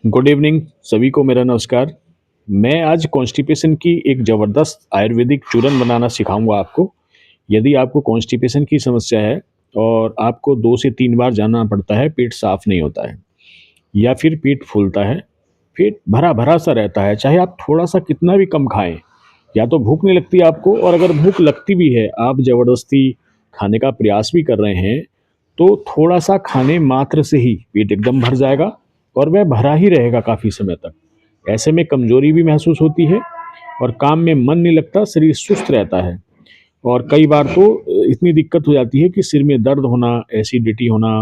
Good evening सभी को मेरा नमस्कार। मैं आज कॉन्स्टिपेशन की एक ज़बरदस्त आयुर्वेदिक चूरन बनाना सिखाऊंगा आपको। यदि आपको कॉन्स्टिपेशन की समस्या है और आपको 2 से 3 बार जाना पड़ता है, पेट साफ नहीं होता है या फिर पेट फूलता है, पेट भरा-भरा सा रहता है, चाहे आप थोड़ा-सा कितना भी कम खाएँ, या तो भूख नहीं लगती आपको और अगर भूख लगती भी है, आप ज़बरदस्ती खाने का प्रयास भी कर रहे हैं, तो थोड़ा-सा खाने मात्र से ही पेट एकदम भर जाएगा और वह भरा ही रहेगा काफ़ी समय तक। ऐसे में कमज़ोरी भी महसूस होती है और काम में मन नहीं लगता, शरीर सुस्त रहता है और कई बार तो इतनी दिक्कत हो जाती है कि सिर में दर्द होना, एसिडिटी होना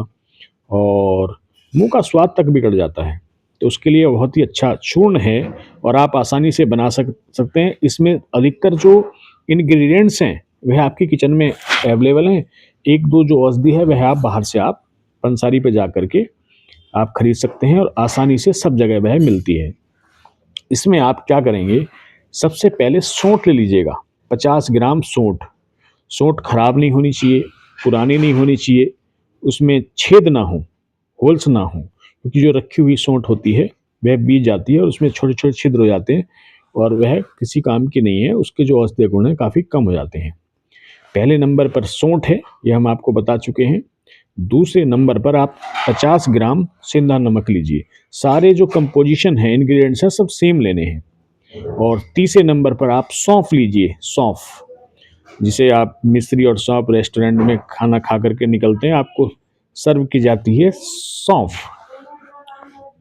और मुँह का स्वाद तक बिगड़ जाता है। तो उसके लिए बहुत ही अच्छा चूर्ण है और आप आसानी से बना सकते हैं। इसमें अधिकतर जो इंग्रीडिएंट्स हैं, वह आपकी किचन में अवेलेबल हैं। 1-2 जो औषधि है, वह आप बाहर से आप पंसारी पे जा कर के आप खरीद सकते हैं और आसानी से सब जगह वह मिलती है। इसमें आप क्या करेंगे, सबसे पहले सौंठ ले लीजिएगा, 50 ग्राम सौंठ। सौंठ खराब नहीं होनी चाहिए, पुरानी नहीं होनी चाहिए, उसमें छेद ना हो, होल्स ना हो, क्योंकि जो रखी हुई सौंठ होती है, वह बीज जाती है और उसमें छोटे-छोटे छिद्र हो जाते हैं और वह किसी काम की नहीं है, उसके जो औषधीय गुण हैं काफ़ी कम हो जाते हैं। पहले नंबर पर सौंठ है, ये हम आपको बता चुके हैं। दूसरे नंबर पर आप 50 ग्राम सेंधा नमक लीजिए। सारे जो कंपोजिशन है, इंग्रेडिएंट्स हैं, सब सेम लेने हैं। और तीसरे नंबर पर आप सौंफ लीजिए, सौंफ, जिसे आप मिस्री और सौंफ रेस्टोरेंट में खाना खा करके निकलते हैं, आपको सर्व की जाती है सौंफ।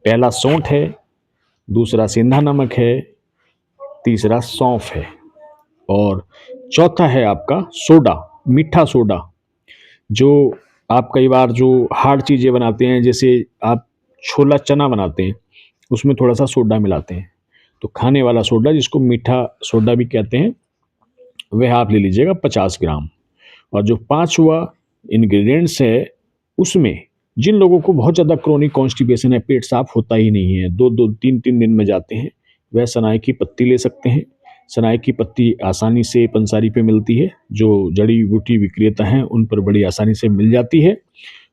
पहला सौंठ है, दूसरा सेंधा नमक है, तीसरा सौंफ है और चौथा है आपका सोडा, मीठा सोडा। जो आप कई बार जो हार्ड चीज़ें बनाते हैं, जैसे आप छोला चना बनाते हैं, उसमें थोड़ा-सा सोडा मिलाते हैं। तो खाने वाला सोडा, जिसको मीठा सोडा भी कहते हैं, वह आप ले लीजिएगा 50 ग्राम। और जो पाँचवा इंग्रीडिएंट्स है, उसमें जिन लोगों को बहुत ज़्यादा क्रोनिक कॉन्स्टिपेशन है, पेट साफ होता ही नहीं है, 2-2 3-3 दिन में जाते हैं, वह सनाई की पत्ती ले सकते हैं। सनाई की पत्ती आसानी से पंसारी पे मिलती है, जो जड़ी-बूटी विक्रेता हैं, उन पर बड़ी आसानी से मिल जाती है।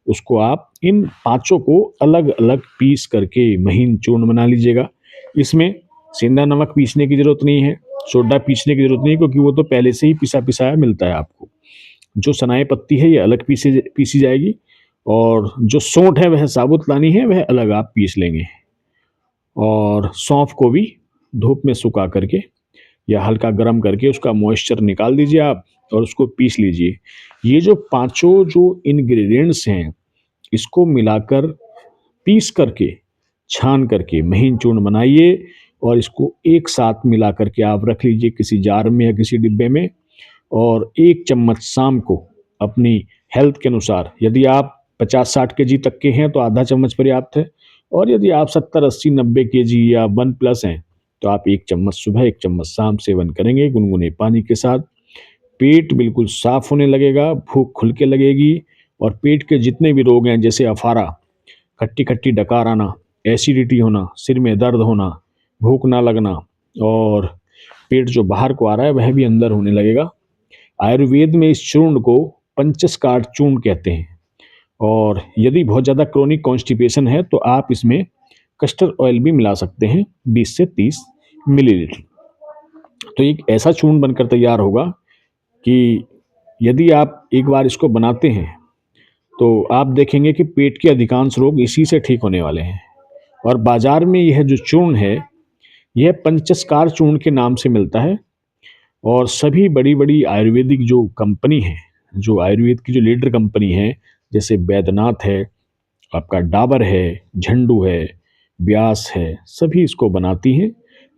उसको आप इन पाँचों को अलग-अलग पीस करके महीन चूर्ण बना लीजिएगा। इसमें सेंधा नमक पीसने की ज़रूरत नहीं है, सोडा पीसने की ज़रूरत नहीं है, क्योंकि वो तो पहले से ही पिसा-पिसाया मिलता है आपको। जो सनाई पत्ती है, ये अलग पीसी जाएगी और जो सौंठ है, वह साबुत लानी है, वह अलग आप पीस लेंगे। और सौंफ को भी धूप में सुखा करके या हल्का गर्म करके उसका मॉइस्चर निकाल दीजिए आप और उसको पीस लीजिए। ये जो पाँचों जो इंग्रीडिएंट्स हैं, इसको मिलाकर पीस करके, छान करके महीन चूर्ण बनाइए और इसको एक साथ मिला करके आप रख लीजिए किसी जार में या किसी डिब्बे में। और 1 चम्मच शाम को अपनी हेल्थ के अनुसार, यदि आप 50-60 केजी तक के हैं तो आधा चम्मच पर्याप्त है और यदि आप 70-80-90 केजी या 1 प्लस हैं, तो आप 1 चम्मच सुबह, 1 चम्मच शाम सेवन करेंगे गुनगुने पानी के साथ। पेट बिल्कुल साफ होने लगेगा, भूख खुल के लगेगी और पेट के जितने भी रोग हैं, जैसे अफारा, खट्टी-खट्टी डकार आना, एसिडिटी होना, सिर में दर्द होना, भूख ना लगना और पेट जो बाहर को आ रहा है, वह भी अंदर होने लगेगा। आयुर्वेद में इस चूर्ण को पंचस्कार चूर्ण कहते हैं और यदि बहुत ज़्यादा क्रोनिक कॉन्स्टिपेशन है, तो आप इसमें कस्टर्ड ऑयल भी मिला सकते हैं, 20 से 30 मिलीलीटर। तो एक ऐसा चूर्ण बनकर तैयार होगा कि यदि आप एक बार इसको बनाते हैं, तो आप देखेंगे कि पेट के अधिकांश रोग इसी से ठीक होने वाले हैं। और बाज़ार में यह जो चूर्ण है, यह पंचस्कार चूर्ण के नाम से मिलता है और सभी बड़ी-बड़ी आयुर्वेदिक जो कंपनी है, जो आयुर्वेद की जो लीडर कंपनी है, जैसे बैद्यनाथ है, आपका डाबर है, झंडू है, व्यास है, सभी इसको बनाती हैं।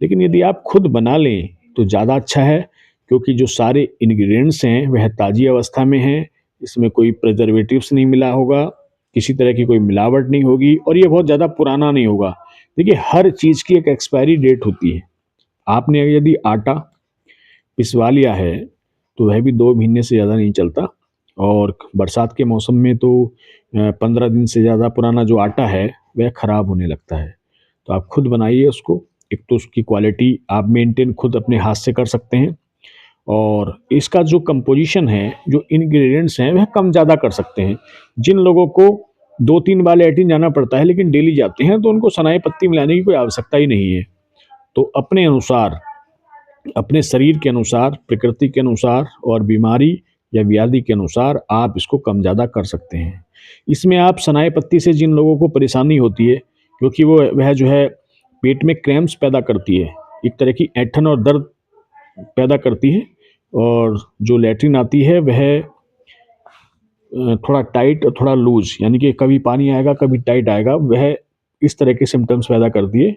लेकिन यदि आप खुद बना लें तो ज़्यादा अच्छा है, क्योंकि जो सारे इंग्रीडिएंट्स हैं वह ताज़ी अवस्था में हैं, इसमें कोई प्रिजर्वेटिव्स नहीं मिला होगा, किसी तरह की कोई मिलावट नहीं होगी और ये बहुत ज़्यादा पुराना नहीं होगा। देखिए, हर चीज़ की एक एक्सपायरी डेट होती है। आपने यदि आटा पिसवा लिया है, तो वह भी 2 महीने से ज़्यादा नहीं चलता और बरसात के मौसम में तो 15 दिन से ज़्यादा पुराना जो आटा है, वह खराब होने लगता है। तो आप खुद बनाइए उसको, एक तो उसकी क्वालिटी आप मेंटेन खुद अपने हाथ से कर सकते हैं और इसका जो कंपोज़िशन है, जो इंग्रीडिएंट्स हैं, वह कम-ज़्यादा कर सकते हैं। जिन लोगों को 2-3 बार लैट्रिन जाना पड़ता है लेकिन डेली जाते हैं, तो उनको सनाई पत्ती मिलाने की कोई आवश्यकता ही नहीं है। तो अपने अनुसार, अपने शरीर के अनुसार, प्रकृति के अनुसार और बीमारी या व्याधि के अनुसार आप इसको कम ज़्यादा कर सकते हैं। इसमें आप सनाई पत्ती से जिन लोगों को परेशानी होती है, क्योंकि वह जो है पेट में क्रैम्प्स पैदा करती है, एक तरह की ऐंठन और दर्द पैदा करती है, और जो लैट्रिन आती है वह थोड़ा टाइट और थोड़ा लूज, यानी कि कभी पानी आएगा कभी टाइट आएगा, वह इस तरह के सिम्टम्स पैदा करती है।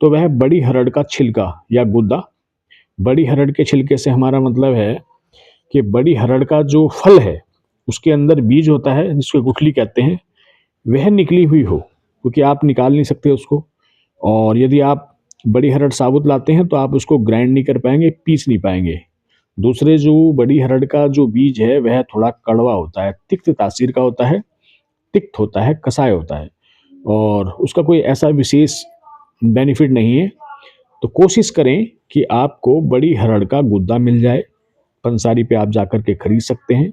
तो वह बड़ी हरड़ का छिलका या गुद्दा, बड़ी हरड़ के छिलके से हमारा मतलब है कि बड़ी हरड़ का जो फल है उसके अंदर बीज होता है जिसको गुठली कहते हैं, वह निकली हुई हो, क्योंकि आप निकाल नहीं सकते उसको। और यदि आप बड़ी हरड़ साबुत लाते हैं तो आप उसको ग्राइंड नहीं कर पाएंगे, पीस नहीं पाएंगे। दूसरे जो बड़ी हरड़ का जो बीज है वह थोड़ा कड़वा होता है, तिक्त तासीर का होता है, तिक्त होता है, कसाय होता है, और उसका कोई ऐसा विशेष बेनिफिट नहीं है। तो कोशिश करें कि आपको बड़ी हरड़ का गुद्दा मिल जाए, पंसारी पे आप जाकर के खरीद सकते हैं।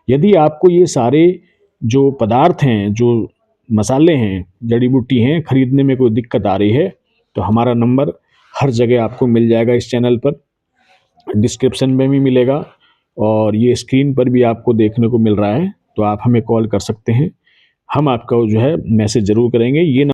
यदि आपको ये सारे जो पदार्थ हैं, जो मसाले हैं, जड़ी बूटी हैं, खरीदने में कोई दिक्कत आ रही है, तो हमारा नंबर हर जगह आपको मिल जाएगा, इस चैनल पर डिस्क्रिप्शन में भी मिलेगा और ये स्क्रीन पर भी आपको देखने को मिल रहा है। तो आप हमें कॉल कर सकते हैं, हम आपका जो है मैसेज ज़रूर करेंगे। ये